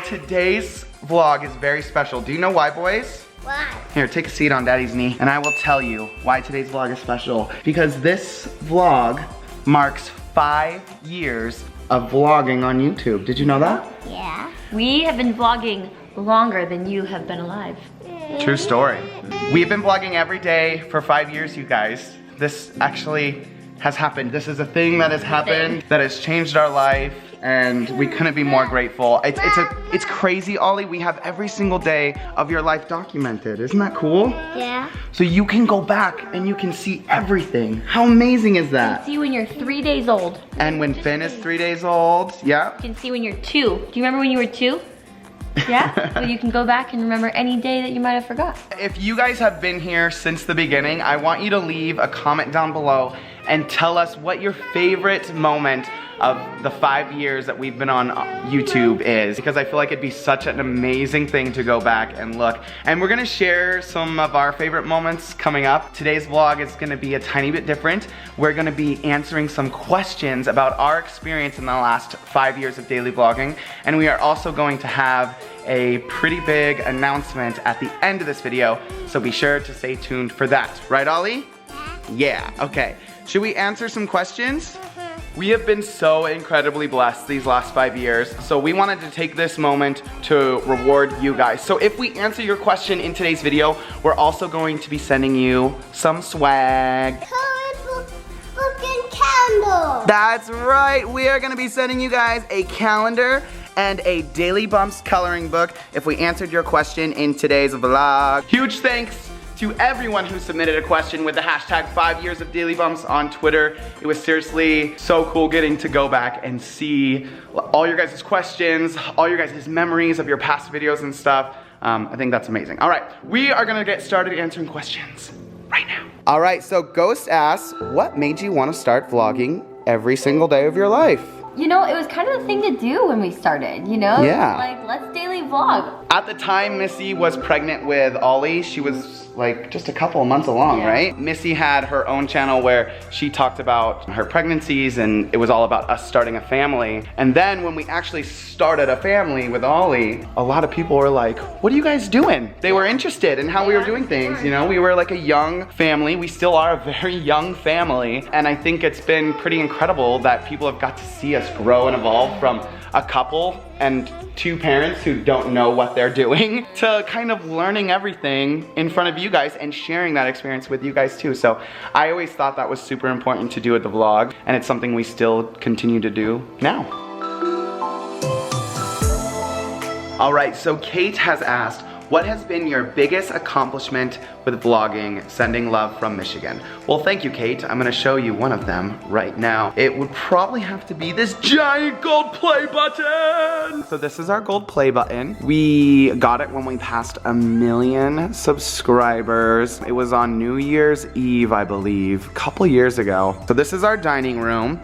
today's vlog is very special. Do you know why, boys? Why? Here, take a seat on Daddy's knee, and I will tell you why today's vlog is special. Because this vlog marks 5 years of vlogging on YouTube. Did you know that? Yeah. We have been vlogging longer than you have been alive. True story. We've been vlogging every day for 5 years, you guys. This actually has happened. This is a thing that has happened, that has changed our life, and we couldn't be more grateful. It's crazy, Ollie. We have every single day of your life documented. Isn't that cool? Yeah. So you can go back and you can see everything. How amazing is that? See when you're 3 days old. And when Finn is 3 days old, yeah. You can see when you're 2. Do you remember when you were 2? Yeah? So you can go back and remember any day that you might have forgot. If you guys have been here since the beginning, I want you to leave a comment down below and tell us what your favorite moment of the 5 years that we've been on YouTube is, because I feel like it'd be such an amazing thing to go back and look. And we're gonna share some of our favorite moments coming up. Today's vlog is gonna be a tiny bit different. We're gonna be answering some questions about our experience in the last 5 years of daily vlogging. And we are also going to have a pretty big announcement at the end of this video, so be sure to stay tuned for that. Right, Ollie? Yeah, okay. Should we answer some questions? We have been so incredibly blessed these last 5 years, so we wanted to take this moment to reward you guys. So if we answer your question in today's video, we're also going to be sending you some swag. Looking candle. That's right, we are gonna be sending you guys a calendar and a Daily Bumps coloring book if we answered your question in today's vlog. Huge thanks to everyone who submitted a question with the hashtag 5 years of Daily Bumps on Twitter. It was seriously so cool getting to go back and see all your guys' questions, all your guys' memories of your past videos and stuff. I think that's amazing. All right, we are gonna get started answering questions right now. All right, so Ghost asks, what made you want to start vlogging every single day of your life? You know, it was kind of the thing to do when we started, you know? Yeah. Like, let's daily vlog. At the time, Missy was pregnant with Ollie. She was like just a couple of months along, right? Missy had her own channel where she talked about her pregnancies, and it was all about us starting a family. And then when we actually started a family with Ollie, a lot of people were like, what are you guys doing? They were interested in how we were doing things, you know? We were like a young family. We still are a very young family. And I think it's been pretty incredible that people have got to see us grow and evolve from a couple and 2 parents who don't know what they're doing to kind of learning everything in front of you guys and sharing that experience with you guys too. So I always thought that was super important to do with the vlog, and it's something we still continue to do now. All right, so Kate has asked, what has been your biggest accomplishment with vlogging? Sending love from Michigan. Well, thank you, Kate. I'm gonna show you one of them right now. It would probably have to be this giant gold play button. So this is our gold play button. We got it when we passed 1 million subscribers. It was on New Year's Eve, I believe, a couple years ago. So this is our dining room.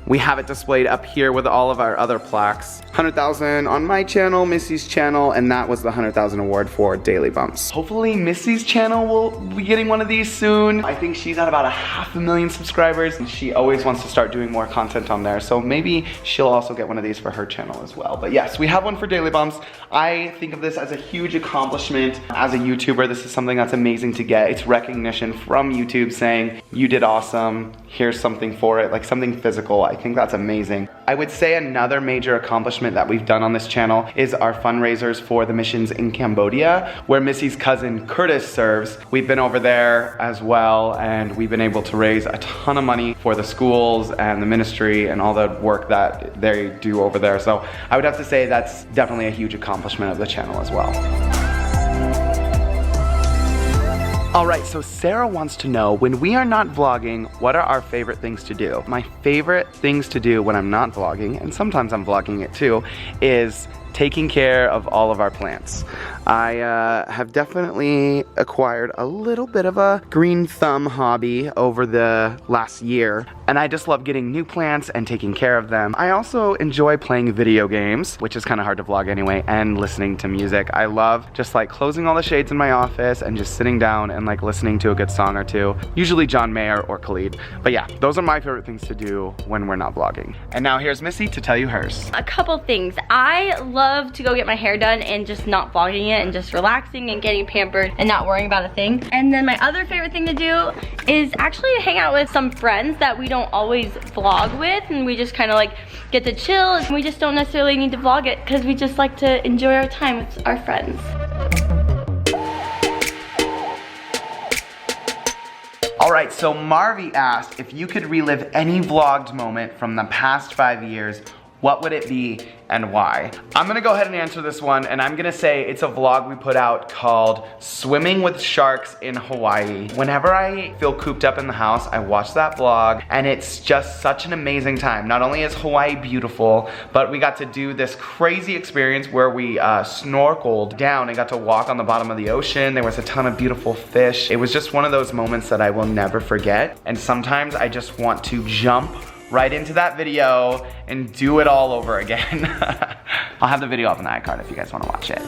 We have it displayed up here with all of our other plaques. 100,000 on my channel, Missy's channel, and that was the 100,000 award for Daily Bumps. Hopefully Missy's channel will be getting one of these soon. I think she's at about 500,000 subscribers, and she always wants to start doing more content on there, so maybe she'll also get one of these for her channel as well. But yes, we have one for Daily Bumps. I think of this as a huge accomplishment. As a YouTuber, this is something that's amazing to get. It's recognition from YouTube saying, you did awesome, here's something for it, like something physical. I think that's amazing. I would say another major accomplishment that we've done on this channel is our fundraisers for the missions in Cambodia, where Missy's cousin Curtis serves. We've been over there as well, and we've been able to raise a ton of money for the schools and the ministry and all the work that they do over there. So I would have to say that's definitely a huge accomplishment of the channel as well. All right, so Sarah wants to know, when we are not vlogging, what are our favorite things to do? My favorite things to do when I'm not vlogging, and sometimes I'm vlogging it too, is taking care of all of our plants. I have definitely acquired a little bit of a green thumb hobby over the last year, and I just love getting new plants and taking care of them. I also enjoy playing video games, which is kind of hard to vlog anyway, and listening to music. I love just like closing all the shades in my office and just sitting down and like listening to a good song or two, usually John Mayer or Khalid. But yeah, those are my favorite things to do when we're not vlogging. And now here's Missy to tell you hers. A couple things. I love to go get my hair done and just not vlogging it and just relaxing and getting pampered and not worrying about a thing. And then my other favorite thing to do is actually hang out with some friends that we don't always vlog with, and we just kind of like get to chill, and we just don't necessarily need to vlog it because we just like to enjoy our time with our friends. All right, so Marvy asked if you could relive any vlogged moment from the past 5 years, what would it be and why? I'm gonna go ahead and answer this one, and I'm gonna say it's a vlog we put out called Swimming with Sharks in Hawaii. Whenever I feel cooped up in the house, I watch that vlog, and it's just such an amazing time. Not only is Hawaii beautiful, but we got to do this crazy experience where we snorkeled down and got to walk on the bottom of the ocean. There was a ton of beautiful fish. It was just one of those moments that I will never forget, and sometimes I just want to jump right into that video and do it all over again. I'll have the video up on the iCard if you guys want to watch it.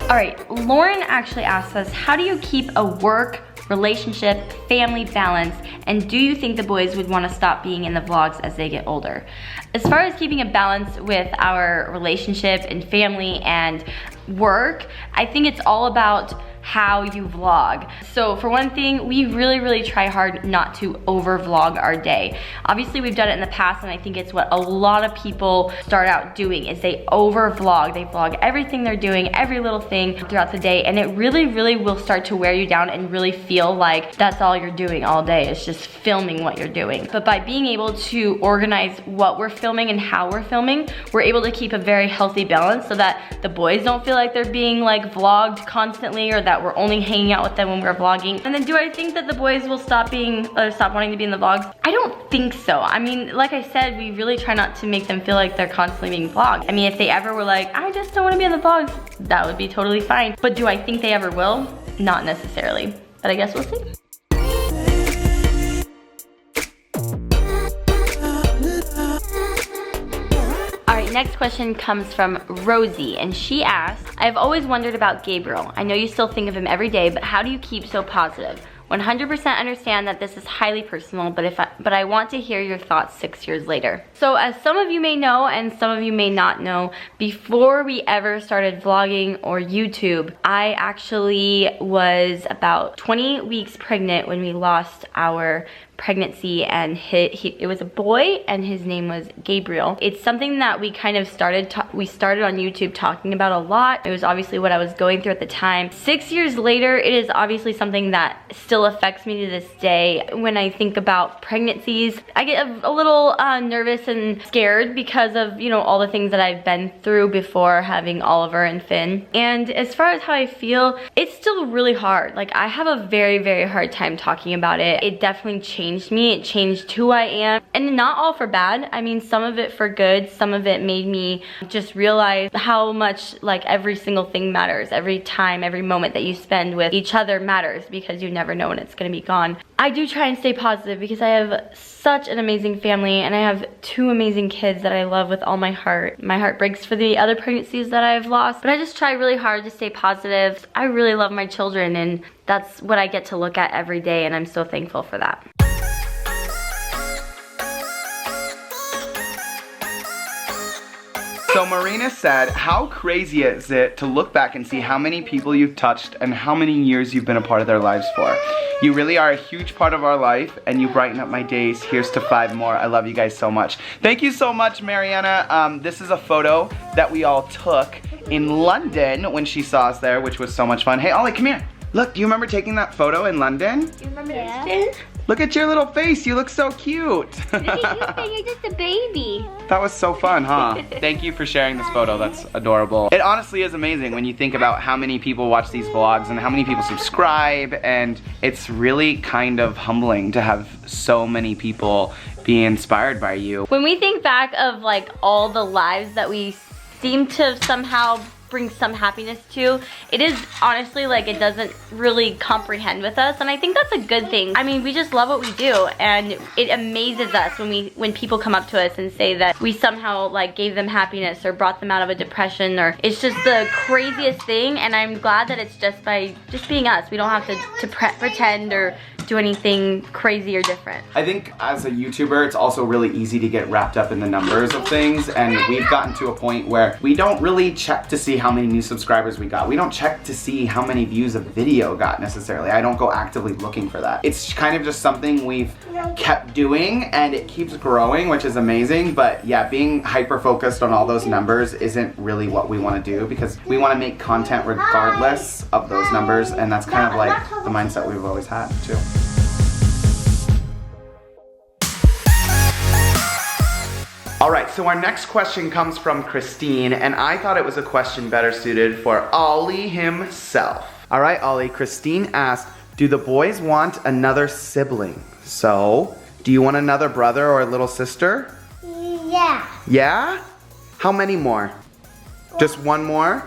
All right, Lauren actually asked us, how do you keep a work, relationship, family balance, and do you think the boys would want to stop being in the vlogs as they get older? As far as keeping a balance with our relationship and family and work, I think it's all about how you vlog. So for one thing, we really try hard not to over vlog our day. Obviously we've done it in the past, and I think it's what a lot of people start out doing is they over vlog. They vlog everything they're doing, every little thing throughout the day, and it really will start to wear you down and really feel like that's all you're doing all day. It's just filming what you're doing. But by being able to organize what we're filming and how we're filming, we're able to keep a very healthy balance so that the boys don't feel like they're being like vlogged constantly, or that we're only hanging out with them when we're vlogging. And then do I think that the boys will stop wanting to be in the vlogs? I don't think so. I mean, like I said, we really try not to make them feel like they're constantly being vlogged. I mean, if they ever were like, I just don't want to be in the vlogs, that would be totally fine. But do I think they ever will? Not necessarily. But I guess we'll see. Next question comes from Rosie, and she asked, I've always wondered about Gabriel. I know you still think of him every day, but how do you keep so positive? 100% understand that this is highly personal, but I want to hear your thoughts 6 years later. So as some of you may know, and some of you may not know, before we ever started vlogging or YouTube, I actually was about 20 weeks pregnant when we lost our pregnancy, and it was a boy, and his name was Gabriel. It's something that we kind of started on YouTube talking about a lot. It was obviously what I was going through at the time. 6 years later, it is obviously something that still affects me to this day. When I think about pregnancies, I get a little nervous and scared because of, you know, all the things that I've been through before having Oliver and Finn. And as far as how I feel, it's still really hard. Like, I have a very hard time talking about it. It definitely changed me. It changed who I am, and not all for bad. I mean, some of it for good. Some of it made me just realize how much like every single thing matters. Every time, every moment that you spend with each other matters, because you never know when it's gonna be gone. I do try and stay positive because I have such an amazing family, and I have 2 amazing kids that I love with all my heart. My heart breaks for the other pregnancies that I've lost, but I just try really hard to stay positive. I really love my children, and that's what I get to look at every day, and I'm so thankful for that. So Marina said, how crazy is it to look back and see how many people you've touched and how many years you've been a part of their lives for? You really are a huge part of our life, and you brighten up my days. Here's to 5 more. I love you guys so much. Thank you so much, Mariana. This is a photo that we all took in London when she saw us there, which was so much fun. Hey, Ollie, come here. Look, do you remember taking that photo in London? Do you remember this? Look at your little face. You look so cute. Look at you, you're just a baby. That was so fun, huh? Thank you for sharing this photo. That's adorable. It honestly is amazing when you think about how many people watch these vlogs and how many people subscribe, and it's really kind of humbling to have so many people be inspired by you. When we think back of like all the lives that we seem to somehow bring some happiness to. It is honestly like it doesn't really comprehend with us, and I think that's a good thing. I mean, we just love what we do, and it amazes us when people come up to us and say that we somehow like gave them happiness or brought them out of a depression, or it's just the craziest thing. And I'm glad that it's just by just being us. We don't have to pretend or do anything crazy or different. I think as a YouTuber, it's also really easy to get wrapped up in the numbers of things, and we've gotten to a point where we don't really check to see how many new subscribers we got. We don't check to see how many views a video got necessarily. I don't go actively looking for that. It's kind of just something we've kept doing, and it keeps growing, which is amazing. But yeah, being hyper focused on all those numbers isn't really what we want to do, because we want to make content regardless of those numbers, and that's kind of like the mindset we've always had too. All right, so our next question comes from Christine, and I thought it was a question better suited for Ollie himself. All right, Ollie, Christine asked, do the boys want another sibling? So, do you want another brother or a little sister? Yeah. Yeah? How many more? Just one more?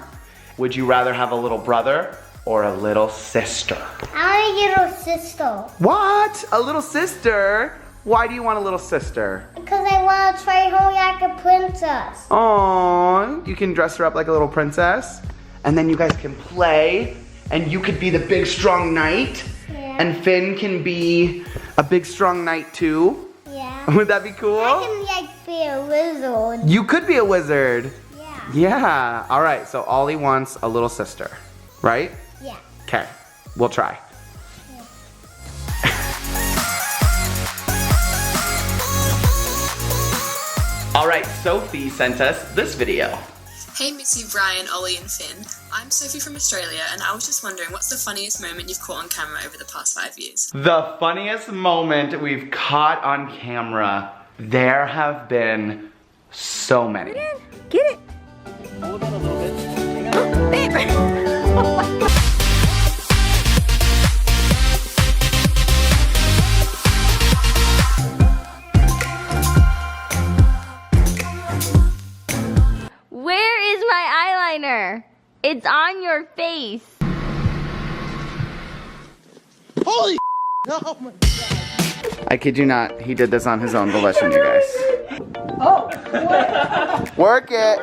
Would you rather have a little brother or a little sister? I want a little sister. What? A little sister? Why do you want a little sister? Because I want to try her like a princess. Aww, you can dress her up like a little princess, and then you guys can play, and you could be the big strong knight, and Finn can be a big strong knight too. Yeah. Would that be cool? I can like be a wizard. You could be a wizard. Yeah. Yeah. All right, so Ollie wants a little sister, right? Yeah. Okay, we'll try. All right, Sophie sent us this video. Hey Missy, Brian, Ollie and Finn. I'm Sophie from Australia, and I was just wondering, what's the funniest moment you've caught on camera over the past 5 years? The funniest moment we've caught on camera, there have been so many. Get it. Hold on a little bit. Hang on. Babe. Oh my God. Where is my eyeliner? It's on your face. Holy oh my God. I kid you not, he did this on his own volition, you guys. Oh, Work it.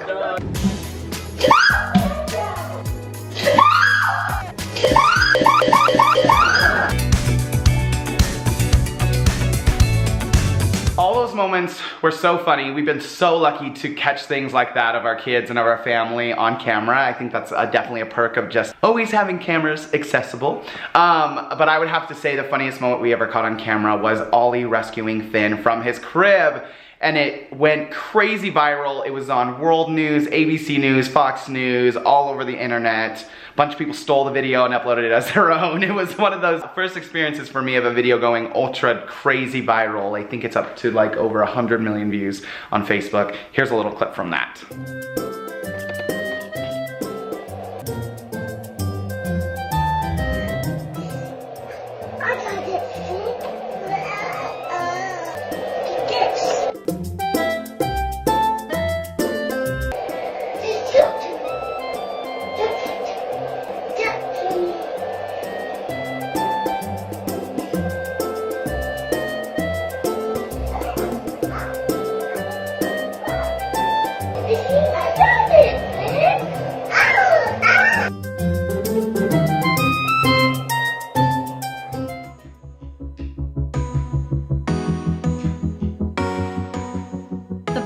All those moments were so funny. We've been so lucky to catch things like that of our kids and of our family on camera. I think that's definitely a perk of just always having cameras accessible. But I would have to say the funniest moment we ever caught on camera was Ollie rescuing Finn from his crib. And it went crazy viral. It was on World News, ABC News, Fox News, all over the internet. A bunch of people stole the video and uploaded it as their own. It was one of those first experiences for me of a video going ultra crazy viral. I think it's up to like over 100 million views on Facebook. Here's a little clip from that.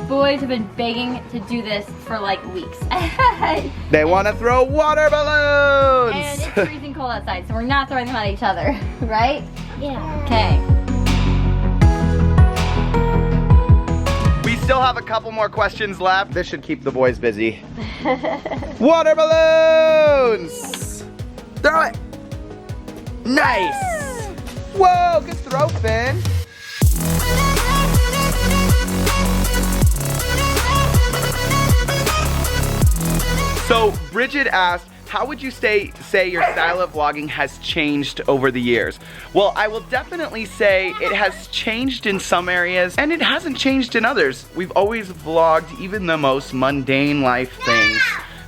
Boys have been begging to do this for like weeks. They want to throw water balloons! And it's freezing cold outside, so we're not throwing them at each other, right? Yeah. Okay. We still have a couple more questions left. This should keep the boys busy. Water balloons! Throw it! Nice! Whoa, good throw, Finn. So Bridget asked, how would you say your style of vlogging has changed over the years? Well, I will definitely say it has changed in some areas and it hasn't changed in others. We've always vlogged even the most mundane life things.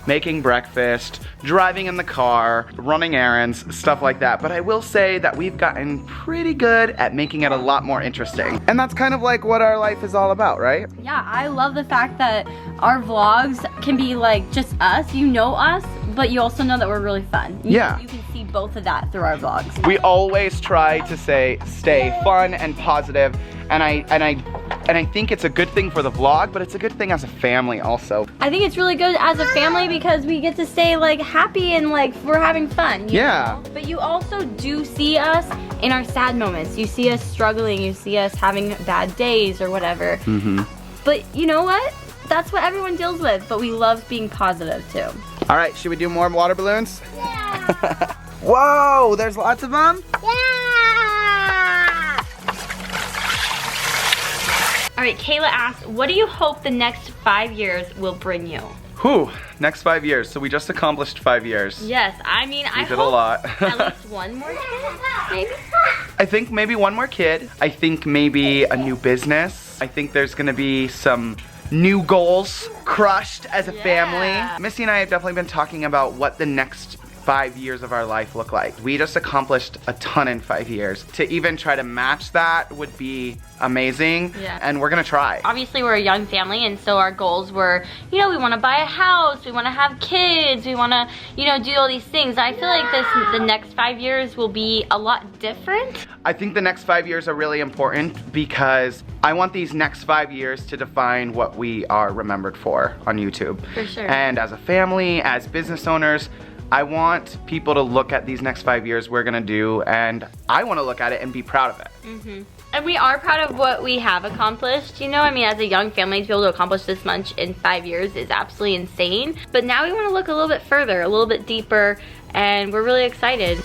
Making breakfast, driving in the car, running errands, stuff like that. But I will say that we've gotten pretty good at making it a lot more interesting. And that's kind of like what our life is all about, right? Yeah, I love the fact that our vlogs can be like just us, you know us, but you also know that we're really fun. Yeah. You can see both of that through our vlogs. We always try to stay fun and positive, and I think it's a good thing for the vlog, but it's a good thing as a family also. I think it's really good as a family because we get to stay like happy and like we're having fun. You know? But you also do see us in our sad moments. You see us struggling, you see us having bad days or whatever. But you know what? That's what everyone deals with, but we love being positive too. All right, should we do more water balloons? Yeah. Whoa, there's lots of them? Yeah. All right, Kayla asked, what do you hope the next 5 years will bring you? Whew, next 5 years. So we just accomplished 5 years. Yes, I mean, I did hope a lot. at least one more kid, maybe? I think maybe one more kid. I think maybe a new business. I think there's gonna be some new goals crushed as a family. Missy and I have definitely been talking about what the next 5 years of our life look like. We just accomplished a ton in 5 years. To even try to match that would be amazing, and we're gonna try. Obviously, we're a young family, and so our goals were, you know, we want to buy a house, we want to have kids, we want to, you know, do all these things. I feel like the next 5 years will be a lot different. I think the next 5 years are really important because I want these next 5 years to define what we are remembered for on YouTube. For sure. And as a family, as business owners, I want people to look at these next 5 years we're gonna do, and I wanna look at it and be proud of it. And we are proud of what we have accomplished, you know? I mean, as a young family, to be able to accomplish this much in 5 years is absolutely insane. But now we wanna look a little bit further, a little bit deeper, and we're really excited.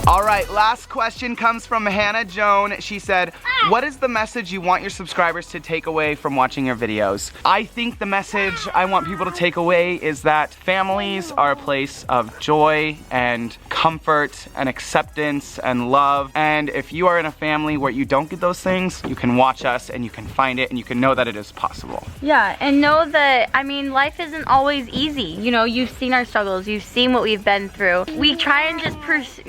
All right, last question comes from Hannah Joan. She said, what is the message you want your subscribers to take away from watching your videos? I think the message I want people to take away is that families are a place of joy and comfort and acceptance and love. And if you are in a family where you don't get those things, you can watch us and you can find it and you can know that it is possible. Yeah, and know that, I mean, life isn't always easy. You know, you've seen our struggles, you've seen what we've been through. We try and just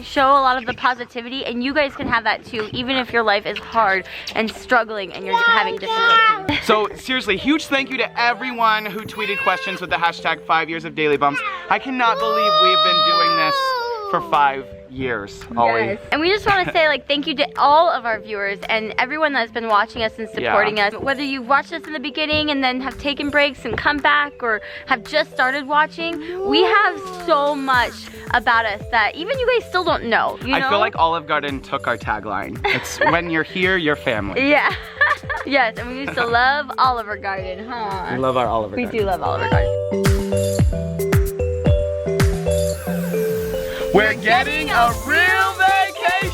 show a lot of the positivity, and you guys can have that too, even if your life is hard and struggling and you're having difficulty. So seriously, huge thank you to everyone who tweeted questions with the hashtag 5 years of Daily Bumps. I cannot believe we've been doing this for 5 years, Ollie. Yes. And we just want to say like thank you to all of our viewers and everyone that's been watching us and supporting us. Whether you've watched us in the beginning and then have taken breaks and come back, or have just started watching, we have so much about us that even you guys still don't know, you know? I feel like Olive Garden took our tagline. It's when you're here, you're family. Yeah. Yes, and we used to love Olive Garden, huh? We love our Olive Garden. We do love Olive Garden. We're getting a real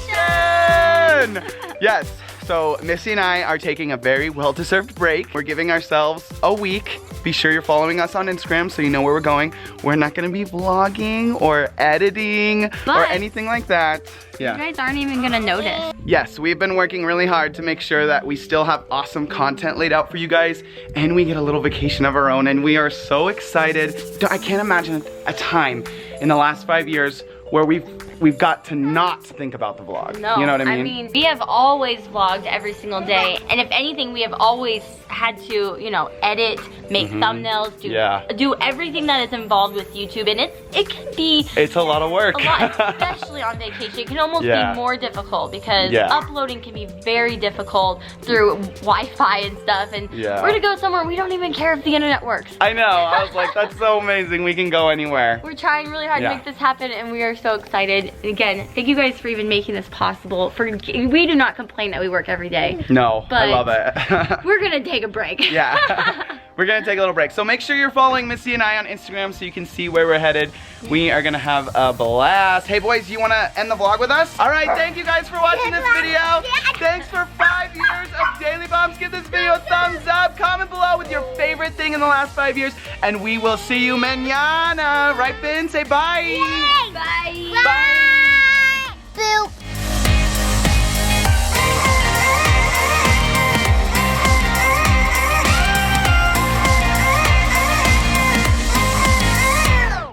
vacation! Yes, so Missy and I are taking a very well-deserved break. We're giving ourselves a week. Be sure you're following us on Instagram so you know where we're going. We're not gonna be vlogging or editing or anything like that. Yeah. You guys aren't even gonna notice. Yes, we've been working really hard to make sure that we still have awesome content laid out for you guys, and we get a little vacation of our own, and we are so excited. I can't imagine a time in the last 5 years where we've got to not think about the vlog. No, you know what I mean? I mean, we have always vlogged every single day, and if anything, we have always had to, you know, edit, make thumbnails, do everything that is involved with YouTube, and it can be it's a lot of work. A lot, especially on vacation. It can almost be more difficult because uploading can be very difficult through Wi-Fi and stuff, and we're to go somewhere we don't even care if the internet works. I know, I was like, that's so amazing, we can go anywhere. We're trying really hard to make this happen, and we are so excited. And again, thank you guys for even making this possible. We do not complain that we work every day. No, but I love it. We're gonna take a break. Yeah, we're gonna take a little break. So make sure you're following Missy and I on Instagram so you can see where we're headed. We are gonna have a blast. Hey boys, you wanna end the vlog with us? All right, thank you guys for watching this video. Thanks for 5 years of Daily Bumps. Give this video a thumbs up. Comment below with your favorite favorite thing in the last 5 years, and we will see you mañana. Right, Finn? Say bye.